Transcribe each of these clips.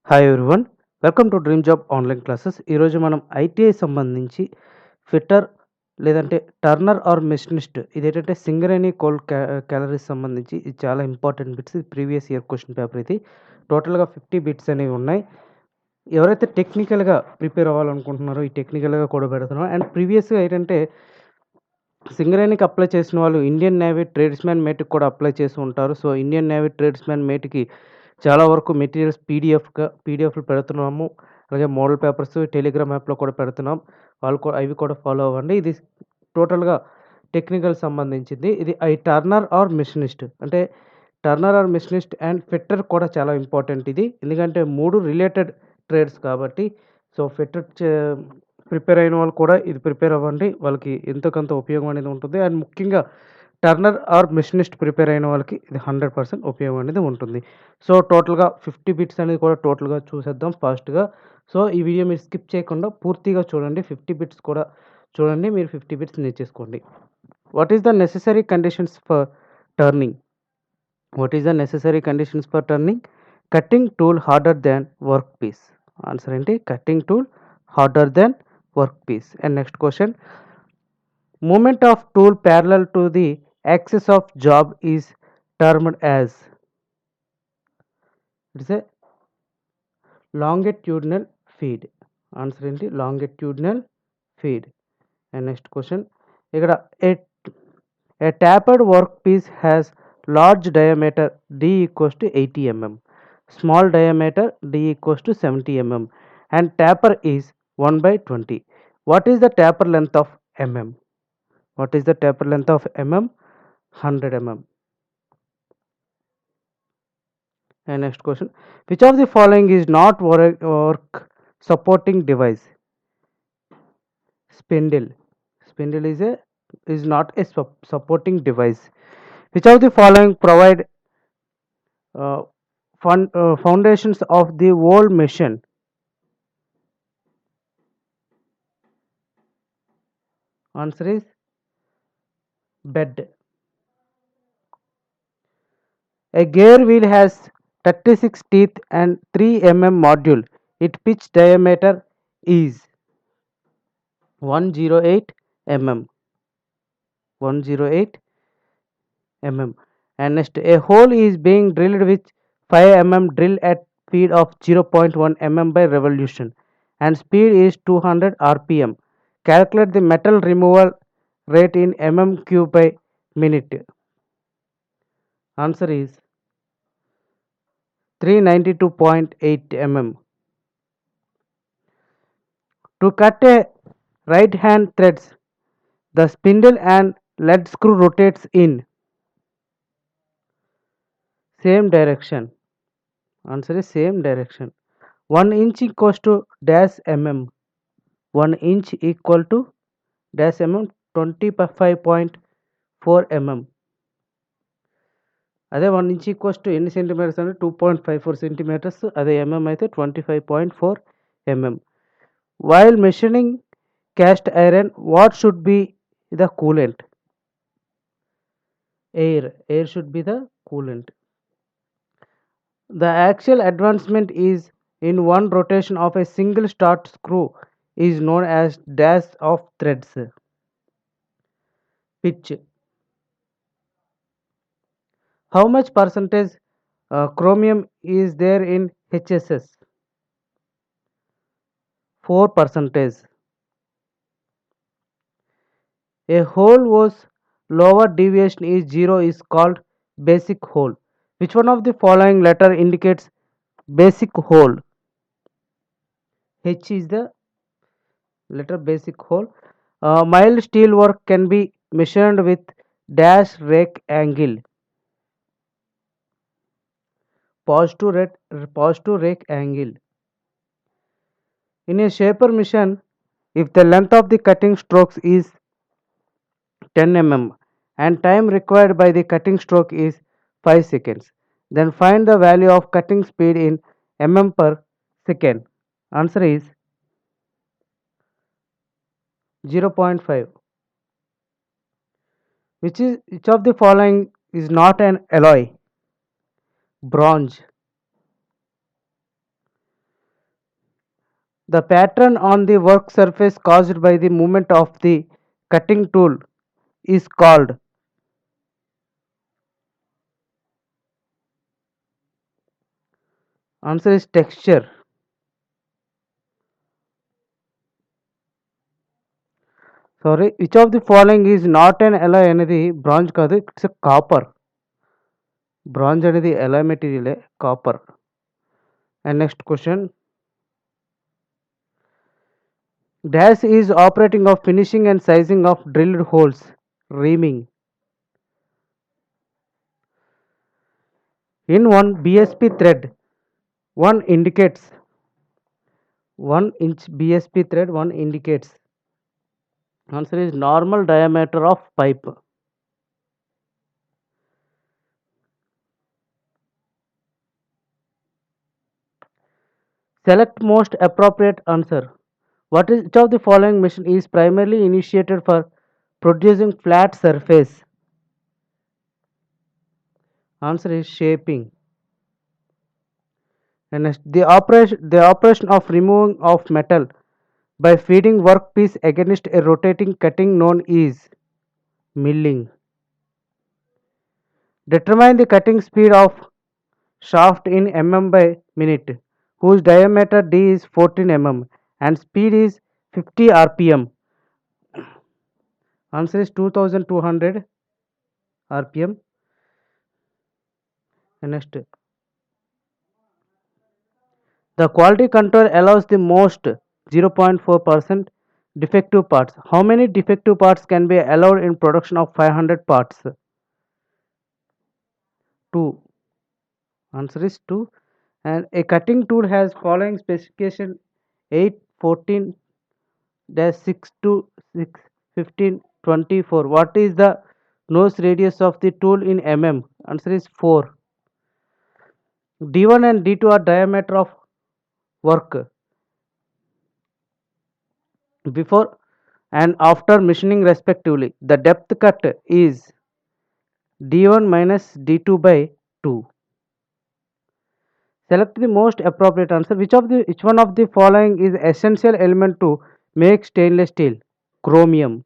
Hi everyone. Welcome to dream job online classes. ఈరోజు మనం ITI సంబంధించి ఫిట్టర్ లేదంటే టర్నర్ ఆర్ మెషినిస్ట్ ఇదేంటంటే సింగరేణి కోల్ క్యాలరీస్ సంబంధించి ఇది చాలా ఇంపార్టెంట్ బిట్స్. ఇది ప్రీవియస్ ఇయర్ క్వెషన్ పేపర్ ఇది. టోటల్‌గా 50 బిట్స్ అనేవి ఉన్నాయి. ఎవరైతే టెక్నికల్‌గా ప్రిపేర్ అవ్వాలనుకుంటున్నారో ఈ టెక్నికల్‌గా కూడా పెడుతున్నాం. అండ్ ప్రీవియస్‌గా ఏంటంటే సింగరేణికి అప్లై చేసిన వాళ్ళు ఇండియన్ నేవీ ట్రేడ్స్‌మ్యాన్ మేట్‌కి కూడా అప్లై చేసి ఉంటారు. సో, ఇండియన్ నేవీ ట్రేడ్స్‌మ్యాన్ మేట్‌కి చాలా వరకు మెటీరియల్స్ పీడీఎఫ్‌లు పెడుతున్నాము. అలాగే మోడల్ పేపర్స్ టెలిగ్రామ్ యాప్‌లో కూడా పెడుతున్నాం. అవి కూడా ఫాలో అవ్వండి. ఇది టోటల్‌గా టెక్నికల్ సంబంధించింది. ఇది టర్నర్ ఆర్ మెషినిస్ట్ అంటే turner or machinist and fitter కూడా చాలా ఇంపార్టెంట్ ఇది. ఎందుకంటే 3 రిలేటెడ్ ట్రేడ్స్ కాబట్టి. సో, ఫిట్టర్ ప్రిపేర్ అయిన వాళ్ళు కూడా ఇది ప్రిపేర్ అవ్వండి. వాళ్ళకి ఎంతో కొంత ఉపయోగం అనేది ఉంటుంది. అండ్ ముఖ్యంగా టర్నర్ ఆర్ మెషినిస్ట్ ప్రిపేర్ అయిన వాళ్ళకి ఇది 100% ఉపయోగం అనేది ఉంటుంది. సో, టోటల్‌గా 50 బిట్స్ అనేది కూడా టోటల్‌గా చూసేద్దాం ఫాస్ట్‌గా. సో, ఈ వీడియో మీరు స్కిప్ చేయకుండా పూర్తిగా చూడండి. 50 బిట్స్ కూడా చూడండి. మీరు 50 బిట్స్ నేర్చేసుకోండి. What is the necessary conditions for turning? What is the necessary conditions for turning? Cutting tool harder than work piece. Answer ఏంటి? Cutting tool harder than work piece. And next question. Movement of tool parallel to the axis of job is termed as. It's a longitudinal feed. Answer ఏంటి? Longitudinal feed. And next question. ఇక్కడ a tapered workpiece has large diameter D equals to 80 mm, small diameter D equals to 70 mm, and taper is 1 by 20. What is the taper length of mm? What is the taper length of mm? 100 mm. And next question. Which of the following is not work supporting device? Spindle. Spindle is not a supporting device. Which of the following provide uh, foundations of the whole machine? Answer is bed. A gear wheel has 36 teeth and 3 module. Its pitch diameter is 108 mm. 108 mm. And next, a hole is being drilled with 5 drill at speed of 0.1 by revolution and speed is 200 rpm. Calculate the metal removal rate in cube by minute. Answer is 392.8 mm. To cut a right hand threads, the spindle and lead screw rotates in same direction. Answer is same direction. 1 inch equals to dash mm. 1 inch equal to dash 25.4 mm. అదే 1 inch equals to ఎన్ని centimetres అంటే 2.54 centimetres. అదే అయితే 25.4 mm. While machining cast iron, what should be the coolant? Air should be the coolant. The actual advancement is in one rotation of a single start screw is known as dash of threads. Pitch. How much percentage chromium is there in HSS? 4%. A hole whose lower deviation is 0 is called basic hole. Which one of the following letter indicates basic hole? H is the letter basic hole. Mild steel work can be measured with dash rake angle. Positive rake angle. In a shaper machine, if the length of the cutting strokes is 10 and time required by the cutting stroke is 5 seconds, then find the value of cutting speed in per second. Answer is 0.5. Which of the following is not an alloy? Bronze. The pattern on the work surface caused by the movement of the cutting tool is called. Answer is texture. Sorry, which of the following is not an alloy అనేది bronze కాదు, it's copper. Bronze అనేది alloy మెటీరియలే, copper. And next question, dash is operating of finishing and sizing of drilled holes, reaming. In one BSP thread, one indicates 1 inch BSP thread, one indicates. Answer is normal diameter of pipe. Select most appropriate answer. What is, which of the following machine is primarily initiated for producing flat surface? Answer is shaping. And next, the operation of removing of metal by feeding workpiece against a rotating cutting known is milling. Determine the cutting speed of shaft in mm by minute, whose diameter d is 14 mm and speed is 50 rpm. Answer is 2200 rpm. And next, the quality control allows the most 0.4% defective parts. How many defective parts can be allowed in production of 500 parts? 2. Answer is 2. And a cutting tool has following specification: 8, 14, 6 to 6, 15, 24. What is the nose radius of the tool in mm? Answer is 4. D1 and D2 are diameter of work before and after machining respectively. The depth cut is D1 minus D2 by 2. Select the most appropriate answer. Which one of the following is essential element to make stainless steel? Chromium.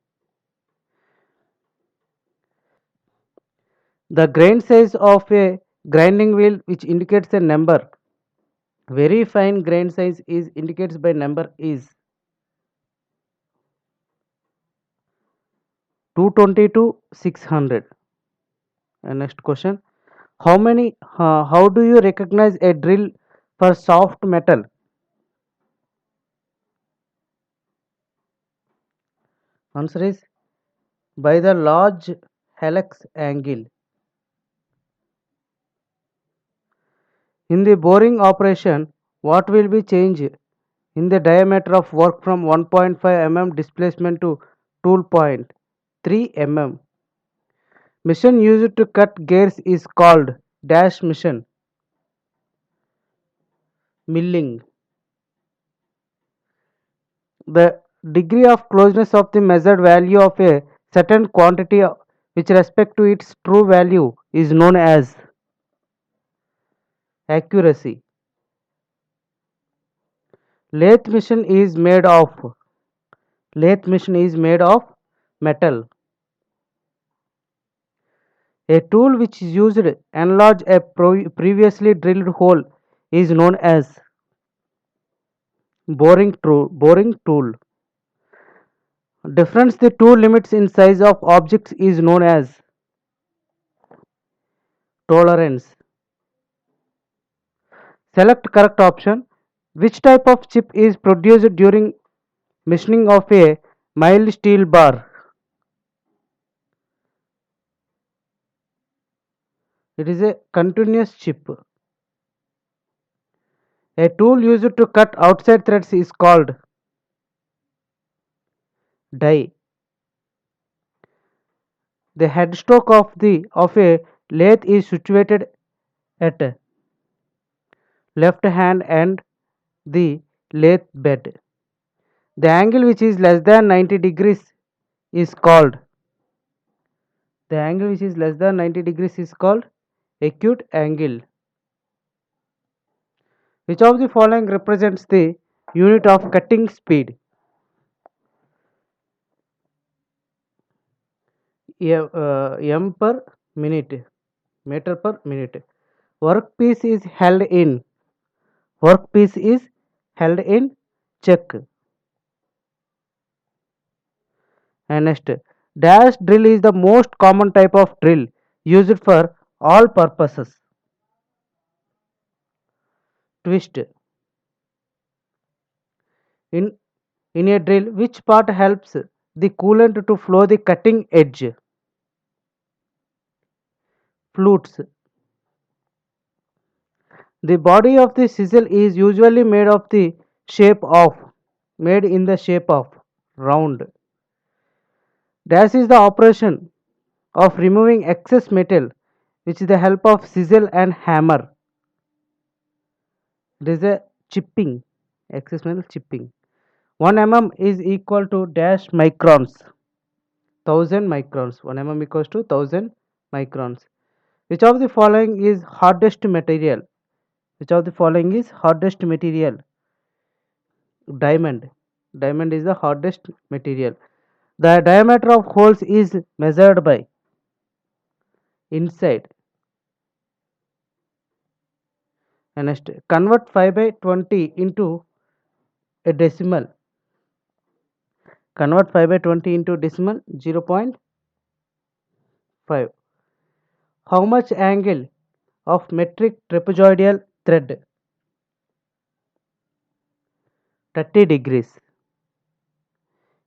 The grain size of a grinding wheel which indicates a number. Very fine grain size is indicates by number is 220 to 600. And next question. How do you recognize a drill for soft metal? Answer is by the large helix angle. In the boring operation, what will be changed in the diameter of work from 1.5 mm displacement to tool point 3 mm? Machine used to cut gears is called dash machine. Milling. The degree of closeness of the measured value of a certain quantity with respect to its true value is known as accuracy. Lathe machine is made of lathe machine is made of metal. A tool which is used to enlarge a previously drilled hole is known as boring tool. Difference the two limits in size of objects is known as tolerance. Select correct option. Which type of chip is produced during machining of a mild steel bar? It is a continuous chip. A tool used to cut outside threads is called die. The headstock of a lathe is situated at left hand and the lathe bed. The angle which is less than 90 degrees is called acute angle. Which of the following represents the Unit of cutting speed. M per minute. Meter per minute. Workpiece is held in. Workpiece is held in check. And next, dash drill is the most common type of drill used for all purposes. Twist. In in a drill, which part helps the coolant to flow the cutting edge? Flutes. The body of the chisel is usually made in the shape of round. Dash is the operation of removing excess metal with the help of chisel and hammer. There is a chipping, excess metal chipping. 1 mm is equal to dash microns, 1000 microns. 1 mm equals to 1000 microns. Which of the following is hardest material? Which of the following is hardest material? Diamond. Diamond is the hardest material. The diameter of holes is measured by inside. And next, convert 5 by 20 into a decimal. Convert 5 by 20 into decimal 0.5. How much angle of metric trapezoidal thread? 30 degrees.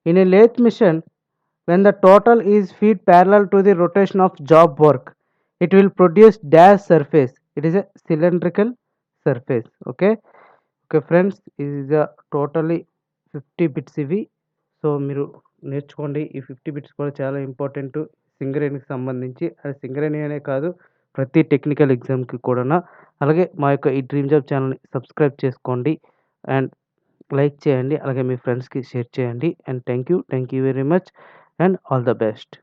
In a lathe machine, when the total is feet parallel to the rotation of job work, it will produce dash surface. It is a cylindrical surface. Okay. Okay friends, ఇది totally 50 bits ఇవి. So మీరు నేర్చుకోండి. ఈ 50 bits కూడా చాలా important సింగరేణికి సంబంధించి. అది సింగరేణి అనే కాదు, ప్రతి టెక్నికల్ ఎగ్జామ్కి కూడా. అలాగే మా యొక్క ఈ డ్రీమ్ జాబ్ ఛానల్ని సబ్స్క్రైబ్ చేసుకోండి అండ్ లైక్ చేయండి. అలాగే మీ ఫ్రెండ్స్కి షేర్ చేయండి. And thank you very much and all the best.